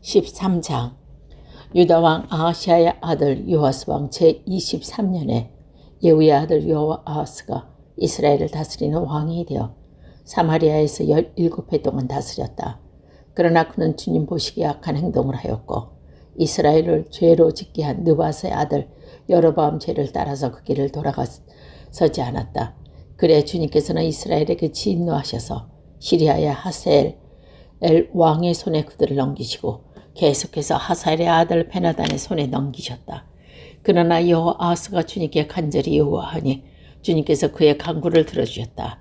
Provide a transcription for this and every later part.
13장. 유다왕 아하시아의 아들 요아스 왕 제23년에 예후의 아들 요아스가 이스라엘을 다스리는 왕이 되어 사마리아에서 17해 동안 다스렸다. 그러나 그는 주님 보시기에 악한 행동을 하였고 이스라엘을 죄로 짓게 한 느밧의 아들 여로보암 죄를 따라서 그 길을 돌아서지 않았다. 그래 주님께서는 이스라엘에게 진노하셔서 시리아의 하세엘 왕의 손에 그들을 넘기시고 계속해서 하사엘의 아들 베나단의 손에 넘기셨다. 그러나 여호아스가 주님께 간절히 요구하니 주님께서 그의 간구를 들어주셨다.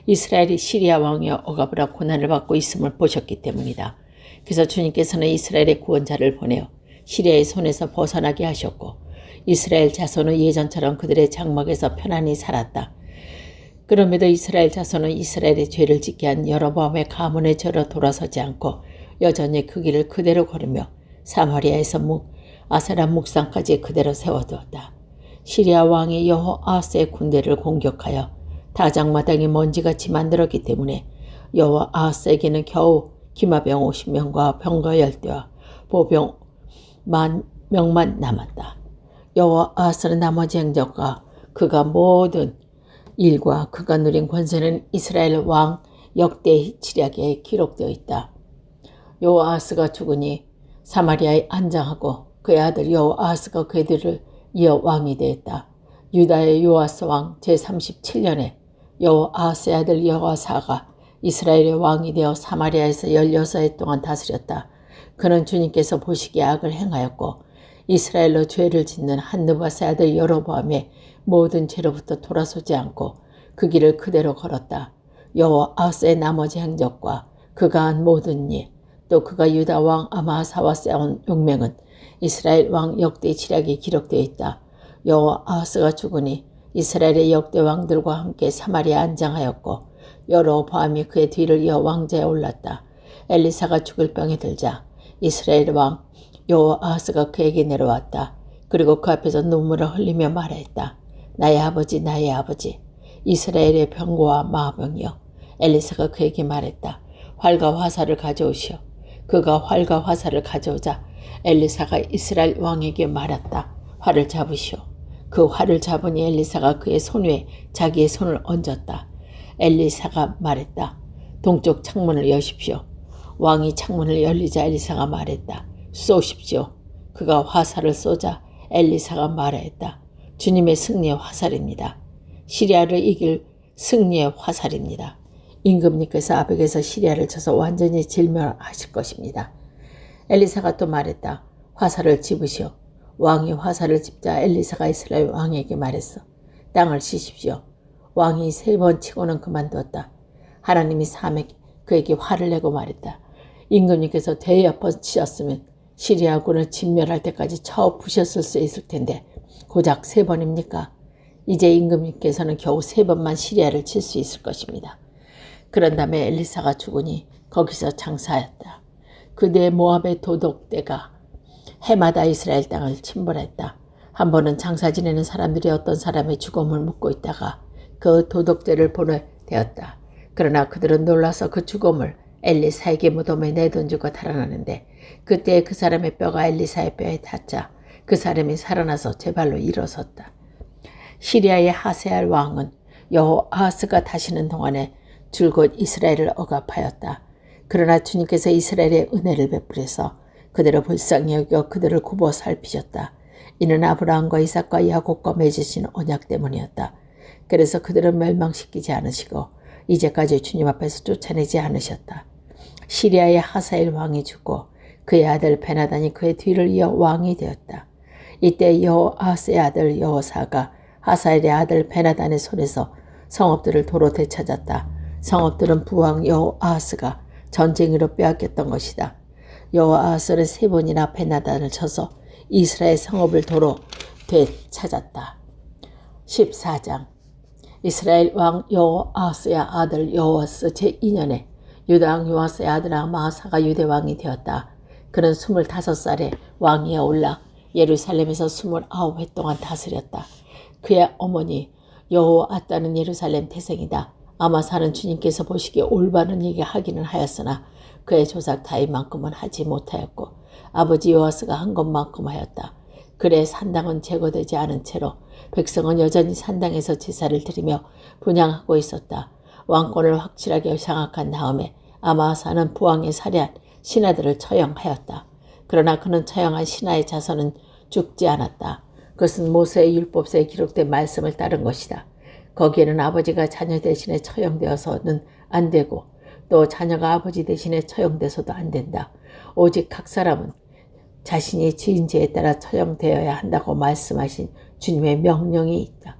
이스라엘이 시리아 왕의 억압으로 고난을 받고 있음을 보셨기 때문이다. 그래서 주님께서는 이스라엘의 구원자를 보내어 시리아의 손에서 벗어나게 하셨고 이스라엘 자손은 예전처럼 그들의 장막에서 편안히 살았다. 그럼에도 이스라엘 자손은 이스라엘의 죄를 짓게 한 여로보암의 가문의 죄로 돌아서지 않고 여전히 그 길을 그대로 걸으며 사마리아에서 아세라 묵상까지 그대로 세워두었다. 시리아 왕이 여호아스의 군대를 공격하여 다장마당이 먼지같이 만들었기 때문에 여호아스에게는 겨우 기마병 50명과 병거 10대와 보병 10,000명만 남았다. 여호아스는 나머지 행적과 그가 모든 일과 그가 누린 권세는 이스라엘 왕 역대 지략에 기록되어 있다. 여호아스가 죽으니 사마리아에 안장하고 그의 아들 여호아스가 그의 뒤를 이어 왕이 되었다. 유다의 요아스 왕 제37년에 여호아스의 아들 여호사가 이스라엘의 왕이 되어 사마리아에서 16해 동안 다스렸다. 그는 주님께서 보시기에 악을 행하였고 이스라엘로 죄를 짓는 한 느밧의 아들 여로보암의 모든 죄로부터 돌아서지 않고 그 길을 그대로 걸었다. 여호아스의 나머지 행적과 그가 한 모든 일, 또 그가 유다 왕 아마사와 싸운 용맹은 이스라엘 왕 역대 지략에 기록되어 있다. 여호아스가 죽으니 이스라엘의 역대 왕들과 함께 사마리아 안장하였고 여로보암이 그의 뒤를 이어 왕좌에 올랐다. 엘리사가 죽을 병에 들자 이스라엘 왕 여호아스가 그에게 내려왔다. 그리고 그 앞에서 눈물을 흘리며 말했다. 나의 아버지, 나의 아버지, 이스라엘의 병고와 마병이여. 엘리사가 그에게 말했다. 활과 화살을 가져오시오. 그가 활과 화살을 가져오자 엘리사가 이스라엘 왕에게 말했다. 활을 잡으시오. 그 활을 잡으니 엘리사가 그의 손 위에 자기의 손을 얹었다. 엘리사가 말했다. 동쪽 창문을 여십시오. 왕이 창문을 열리자 엘리사가 말했다. 쏘십시오. 그가 화살을 쏘자 엘리사가 말했다. 주님의 승리의 화살입니다. 시리아를 이길 승리의 화살입니다. 임금님께서 아벡에서 시리아를 쳐서 완전히 진멸하실 것입니다. 엘리사가 또 말했다. 화살을 집으시오. 왕이 화살을 집자 엘리사가 이스라엘 왕에게 말했어. 땅을 치십시오. 왕이 3번 치고는 그만두었다. 하나님이 삼에 그에게 화를 내고 말했다. 임금님께서 대여번 치셨으면 시리아군을 진멸할 때까지 쳐 부셨을 수 있을 텐데 고작 3번입니까? 이제 임금님께서는 겨우 3번만 시리아를 칠 수 있을 것입니다. 그런 다음에 엘리사가 죽으니 거기서 장사하였다. 그때 모압의 도독대가 해마다 이스라엘 땅을 침범했다. 한 번은 장사 지내는 사람들이 어떤 사람의 죽음을 묻고 있다가 그 도독대를 보내 되었다. 그러나 그들은 놀라서 그 죽음을 엘리사에게 무덤에 내던지고 달아나는데 그때 그 사람의 뼈가 엘리사의 뼈에 닿자 그 사람이 살아나서 제 발로 일어섰다. 시리아의 하세알 왕은 여호아스가 다시는 동안에 줄곧 이스라엘을 억압하였다. 그러나 주님께서 이스라엘의 은혜를 베풀어서 그들을 불쌍히 여겨 그들을 굽어 살피셨다. 이는 아브라함과 이삭과 야곱과 맺으신 언약 때문이었다. 그래서 그들을 멸망시키지 않으시고 이제까지 주님 앞에서 쫓아내지 않으셨다. 시리아의 하사엘 왕이 죽고 그의 아들 베나단이 그의 뒤를 이어 왕이 되었다. 이때 여호아스의 아들 여호사가 하사엘의 아들 베나단의 손에서 성읍들을 도로 되찾았다. 성읍들은 부왕 여호아스가 전쟁으로 빼앗겼던 것이다. 여호아스는 3번이나 베나단을 쳐서 이스라엘 성읍을 도로 되찾았다. 14장. 이스라엘 왕 여호아스의 아들 여호아스 제2년에 유다 왕 요아스의 아들 아마사가 유대 왕이 되었다. 그는 25살에 왕위에 올라 예루살렘에서 29해 동안 다스렸다. 그의 어머니 여호아따는 예루살렘 태생이다. 아마사는 주님께서 보시기에 올바른 일을 하기는 하였으나 그의 조상 다윗만큼은 하지 못하였고 아버지 요아스가 한 것만큼 하였다. 그래 산당은 제거되지 않은 채로 백성은 여전히 산당에서 제사를 드리며 분향하고 있었다. 왕권을 확실하게 장악한 다음에 아마사는 부왕에 살해한 신하들을 처형하였다. 그러나 그는 처형한 신하의 자손은 죽지 않았다. 그것은 모세의 율법서에 기록된 말씀을 따른 것이다. 거기에는 아버지가 자녀 대신에 처형되어서는 안 되고 또 자녀가 아버지 대신에 처형돼서도 안 된다. 오직 각 사람은 자신이 지은 죄에 따라 처형되어야 한다고 말씀하신 주님의 명령이 있다.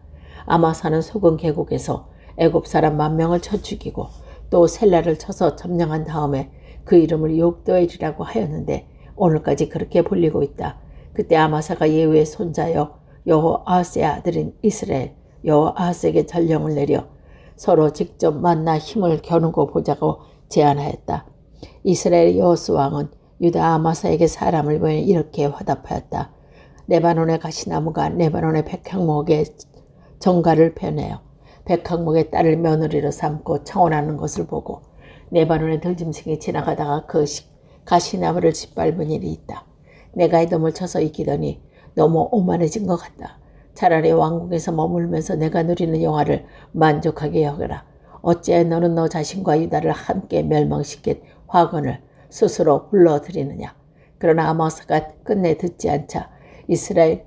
아마사는 소금 계곡에서 애굽 사람 10,000명을 쳐 죽이고 또 셀라를 쳐서 점령한 다음에 그 이름을 욕도엘이라고 하였는데 오늘까지 그렇게 불리고 있다. 그때 아마사가 예후의 손자여 여호아스의 아들인 이스라엘 여호아스에게 전령을 내려 서로 직접 만나 힘을 겨누고 보자고 제안하였다. 이스라엘 여호스 왕은 유다 아마사에게 사람을 보내 이렇게 화답하였다. 레바논의 가시나무가 레바논의 백향목의 정가를 펴내어 백향목의 딸을 며느리로 삼고 청혼하는 것을 보고 레바논의 들짐승이 지나가다가 그 가시나무를 짓밟은 일이 있다. 내가 이놈을 쳐서 이기더니 너무 오만해진 것 같다. 차라리 왕궁에서 머물면서 내가 누리는 영화를 만족하게 여겨라. 어찌해 너는 너 자신과 유다를 함께 멸망시킨 화근을 스스로 불러들이느냐. 그러나 아마사가 끝내 듣지 않자 이스라엘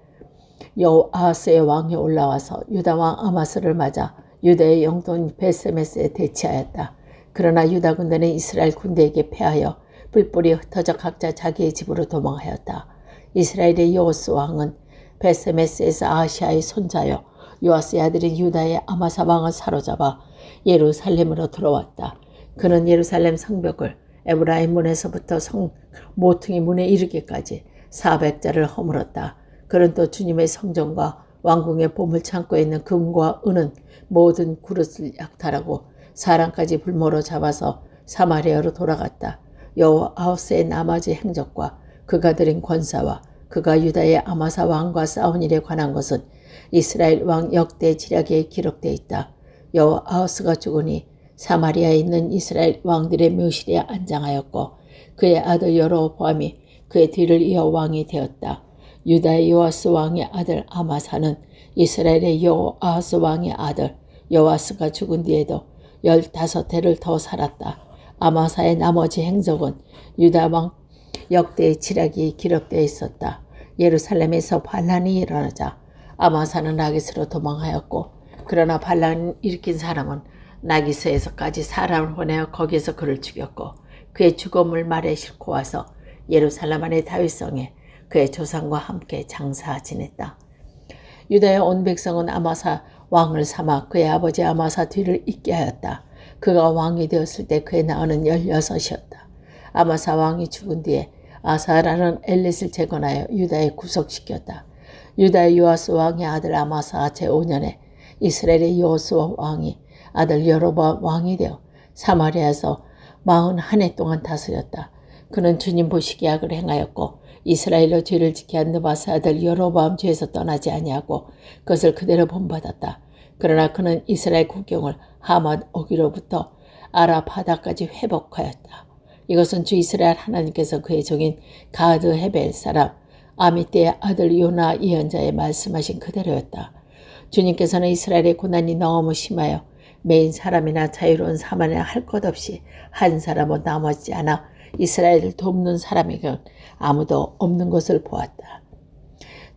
여호아스의 왕이 올라와서 유다 왕 아마스를 맞아 유다의 영토인 베세메스에 대치하였다. 그러나 유다 군대는 이스라엘 군대에게 패하여 뿔뿔이 흩어져 각자 자기의 집으로 도망하였다. 이스라엘의 여호스 왕은 베세메스에서 아시아의 손자여 요아스의 아들인 유다의 아마사 왕을 사로잡아 예루살렘으로 들어왔다. 그는 예루살렘 성벽을 에브라임 문에서부터 성 모퉁이 문에 이르기까지 400자를 허물었다. 그는 또 주님의 성전과 왕궁의 보물창고에 있는 금과 은은 모든 그릇을 약탈하고 사람까지 불모로 잡아서 사마리아로 돌아갔다. 여호아스의 나머지 행적과 그가 들인 권사와 그가 유다의 아마사 왕과 싸운 일에 관한 것은 이스라엘 왕 역대 지략에 기록되어 있다. 여호아스가 죽으니 사마리아에 있는 이스라엘 왕들의 묘실에 안장하였고 그의 아들 여로보암이 그의 뒤를 이어 왕이 되었다. 유다의 요아스 왕의 아들 아마사는 이스라엘의 여호아스 왕의 아들 여호아스가 죽은 뒤에도 15해를 더 살았다. 아마사의 나머지 행적은 유다 왕 역대의 지략이 기록되어 있었다. 예루살렘에서 반란이 일어나자 아마사는 라기스로 도망하였고 그러나 반란을 일으킨 사람은 라기스에서까지 사람을 보내어 거기에서 그를 죽였고 그의 죽음을 말에 싣고 와서 예루살렘 안의 다윗성에 그의 조상과 함께 장사 지냈다. 유다의 온 백성은 아마사 왕을 삼아 그의 아버지 아마사 뒤를 잇게 하였다. 그가 왕이 되었을 때 그의 나이는 16이었다. 아마사 왕이 죽은 뒤에 아사라는 엘릿을 재건하여 유다에 구속시켰다. 유다의 요아스 왕의 아들 아마사 제5년에 이스라엘의 여호스 왕이 아들 여로보암 왕이 되어 사마리아에서 41해 동안 다스렸다. 그는 주님 보시기에 악을 행하였고 이스라엘로 죄를 지켜 한 느바스 아들 여로보암 죄에서 떠나지 아니하고 그것을 그대로 본받았다. 그러나 그는 이스라엘 국경을 하맛 어기로부터 아라 바다까지 회복하였다. 이것은 주 이스라엘 하나님께서 그의 종인 가드 헤벨 사람 아미떼의 아들 요나 예언자의 말씀하신 그대로였다. 주님께서는 이스라엘의 고난이 너무 심하여 매인 사람이나 자유로운 사람이나 할 것 없이 한 사람은 남았지 않아 이스라엘을 돕는 사람에게 아무도 없는 것을 보았다.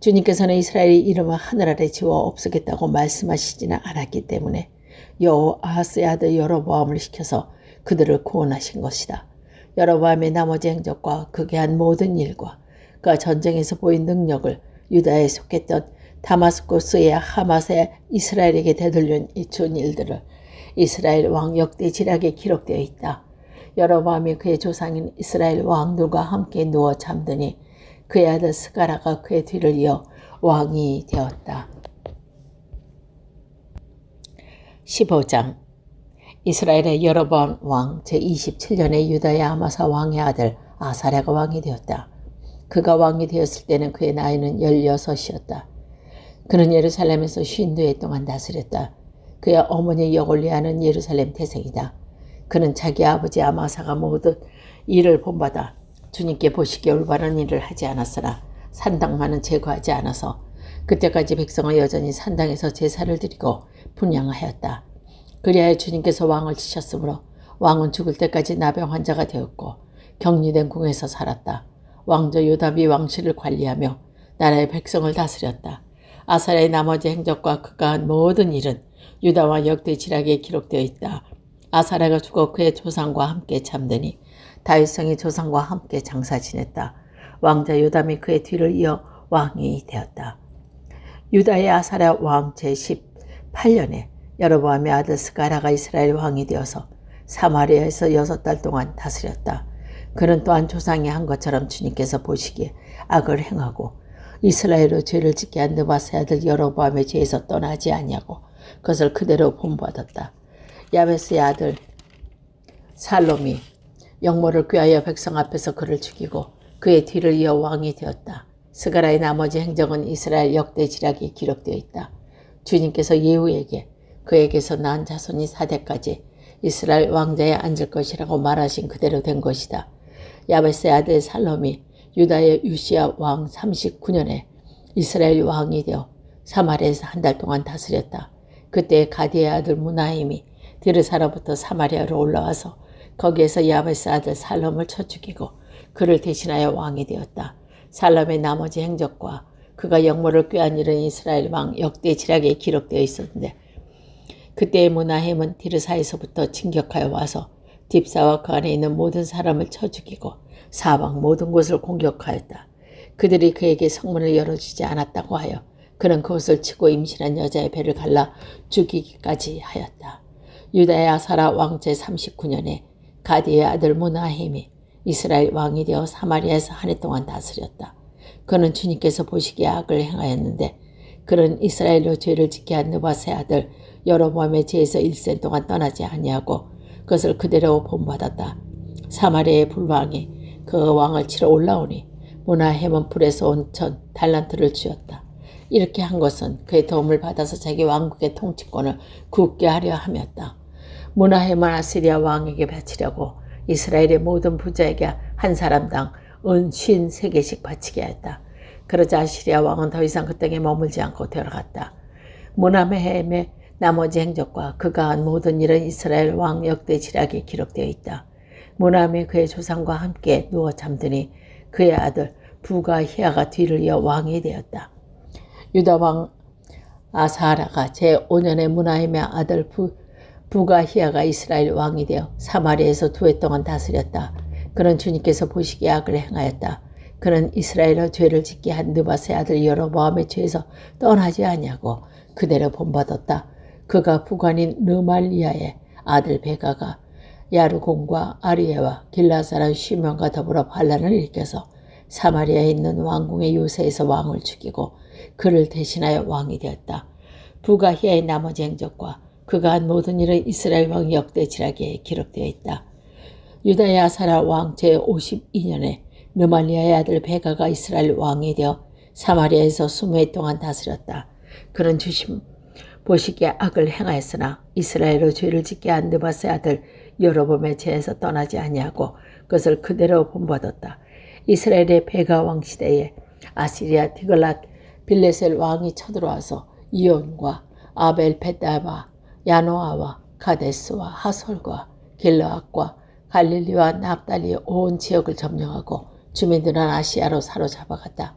주님께서는 이스라엘의 이름을 하늘 아래 지워 없애겠다고 말씀하시지는 않았기 때문에 여호아스의 아들 여로보암을 시켜서 그들을 구원하신 것이다. 여로보암의 나머지 행적과 그게 한 모든 일과 그가 전쟁에서 보인 능력을 유다에 속했던 다마스코스의 하맛의 이스라엘에게 되돌려 준 일들을 이스라엘 왕 역대 지략에 기록되어 있다. 여로보암이 그의 조상인 이스라엘 왕들과 함께 누워 잠드니 그의 아들 스가라가 그의 뒤를 이어 왕이 되었다. 15장 이스라엘의 여로보암 왕 제27년에 유다의 아마사 왕의 아들 아사랴가 왕이 되었다. 그가 왕이 되었을 때는 그의 나이는 16이었다. 그는 예루살렘에서 52해 동안 다스렸다. 그의 어머니 여골리아는 예루살렘 태생이다. 그는 자기 아버지 아마사가 모든 일을 본받아 주님께 보시기에 올바른 일을 하지 않았으나 산당만은 제거하지 않아서 그때까지 백성은 여전히 산당에서 제사를 드리고 분향하였다. 그리하여 주님께서 왕을 치셨으므로 왕은 죽을 때까지 나병 환자가 되었고 격리된 궁에서 살았다. 왕조 요담이 왕실을 관리하며 나라의 백성을 다스렸다. 아사랴의 나머지 행적과 그가 한 모든 일은 유다와 역대 지략에 기록되어 있다. 아사랴가 죽어 그의 조상과 함께 잠드니 다윗성의 조상과 함께 장사 지냈다. 왕자 요담이 그의 뒤를 이어 왕이 되었다. 유다의 아사랴 왕 제18년에 여로보암의 아들 스가랴가 이스라엘 왕이 되어서 사마리아에서 6달 동안 다스렸다. 그는 또한 조상이 한 것처럼 주님께서 보시기에 악을 행하고 이스라엘로 죄를 짓게 한 느바세 아들 여로보암의 죄에서 떠나지 아니하고 그것을 그대로 본받았다. 야베스의 아들 살롬이 영모를 꾀하여 백성 앞에서 그를 죽이고 그의 뒤를 이어 왕이 되었다. 스가랴의 나머지 행적은 이스라엘 역대 지략에 기록되어 있다. 주님께서 예후에게 그에게서 낳은 자손이 4대까지 이스라엘 왕자에 앉을 것이라고 말하신 그대로 된 것이다. 야베스의 아들 살롬이 유다의 유시야 왕 39년에 이스라엘 왕이 되어 사마리아에서 한 달 동안 다스렸다. 그때 가디의 아들 무나임이 디르사로부터 사마리아로 올라와서 거기에서 야베스 아들 살롬을 쳐 죽이고 그를 대신하여 왕이 되었다. 살롬의 나머지 행적과 그가 역모를 꾀한 일은 이스라엘 왕 역대 지략에 기록되어 있었는데 그때의 무나임은 디르사에서부터 진격하여 와서 딥사와 그 안에 있는 모든 사람을 쳐 죽이고 사방 모든 곳을 공격하였다. 그들이 그에게 성문을 열어주지 않았다고 하여 그는 그것을 치고 임신한 여자의 배를 갈라 죽이기까지 하였다. 유다의 아사랴 왕 제39년에 가디의 아들 무나임이 이스라엘 왕이 되어 사마리아에서 한 해 동안 다스렸다. 그는 주님께서 보시기에 악을 행하였는데 그는 이스라엘로 죄를 짓게 한 느바세 아들 여로보암의 죄에서 일생 동안 떠나지 아니하고 그것을 그대로 본받았다. 사마리아의 불왕이 그 왕을 치러 올라오니 무나임은 불에서 온 천 달란트를 주었다. 이렇게 한 것은 그의 도움을 받아서 자기 왕국의 통치권을 굳게 하려 함이었다. 무나임은 아시리아 왕에게 바치려고 이스라엘의 모든 부자에게 한 사람당 은 53개씩 바치게 하였다. 그러자 아시리아 왕은 더 이상 그 땅에 머물지 않고 들어갔다. 무나임의 나머지 행적과 그가 한 모든 일은 이스라엘 왕 역대 지략에 기록되어 있다. 무나임이 그의 조상과 함께 누워 잠드니 그의 아들 부가히야가 뒤를 이어 왕이 되었다. 유다 왕 아사랴가 제5년에 무나임의 아들 부가히야가 이스라엘 왕이 되어 사마리아에서 2해 동안 다스렸다. 그는 주님께서 보시기에 악을 행하였다. 그는 이스라엘의 죄를 짓게 한 느바세 아들 여로보암의 죄에서 떠나지 아니하고 그대로 본받았다. 그가 부관인 르말리아의 아들 베가가 야르곤과 아리에와 길라사람 시몬과 더불어 반란을 일으켜서 사마리아에 있는 왕궁의 요새에서 왕을 죽이고 그를 대신하여 왕이 되었다. 부가히야의 나머지 행적과 그가 한 모든 일은 이스라엘 왕 역대 지략에 기록되어 있다. 유다의 아사랴 왕 제52년에 르말리아의 아들 베가가 이스라엘 왕이 되어 사마리아에서 20해 동안 다스렸다. 그는 주님 보시기에 악을 행하였으나 이스라엘로 죄를 짓게 한 느바세 아들 여로보암의 죄에서 떠나지 아니하고 그것을 그대로 본받았다. 이스라엘의 베가 왕 시대에 아시리아 디글랏 빌레셀 왕이 쳐들어와서 이온과 아벨 베다와 야노아와 가데스와 하솔과 길르앗과 갈릴리와 납달리의 온 지역을 점령하고 주민들은 아시아로 사로잡아갔다.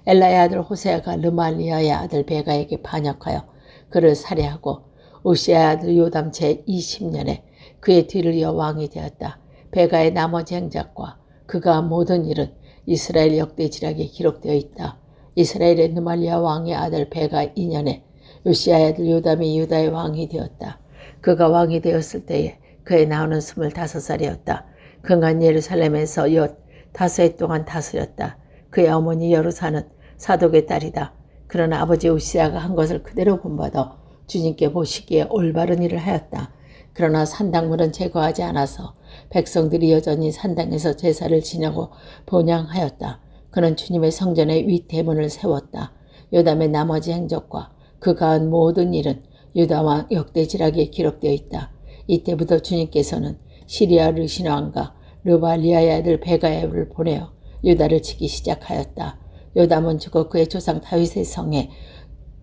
엘라의 아들 호세아가 르말리아의 아들 베가에게 반역하여 그를 살해하고 우시아의 아들 요담 제20년에 그의 뒤를 이어 왕이 되었다. 베가의 나머지 행적과 그가 한 모든 일은 이스라엘 역대 지략에 기록되어 있다. 이스라엘의 르말리아 왕의 아들 베가 2년에 우시아의 아들 요담이 유다의 왕이 되었다. 그가 왕이 되었을 때에 그의 나이는 25살이었다. 그가 예루살렘에서 15해 동안 다스렸다. 그의 어머니 여루사는 사독의 딸이다. 그러나 아버지 우시아가 한 것을 그대로 본받아 주님께 보시기에 올바른 일을 하였다. 그러나 산당물은 제거하지 않아서 백성들이 여전히 산당에서 제사를 지내고 본향하였다. 그는 주님의 성전에 윗대문을 세웠다. 요담의 나머지 행적과 그가 한 모든 일은 유다왕 역대 지략에 기록되어 있다. 이때부터 주님께서는 시리아 르신 왕과 르발리아의 아들 베가야를 보내어 유다를 치기 시작하였다. 요담은 죽어 그의 조상 다윗의 성에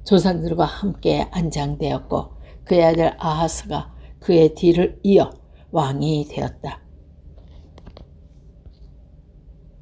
조상들과 함께 안장되었고 그의 아들 아하스가 그의 뒤를 이어 왕이 되었다.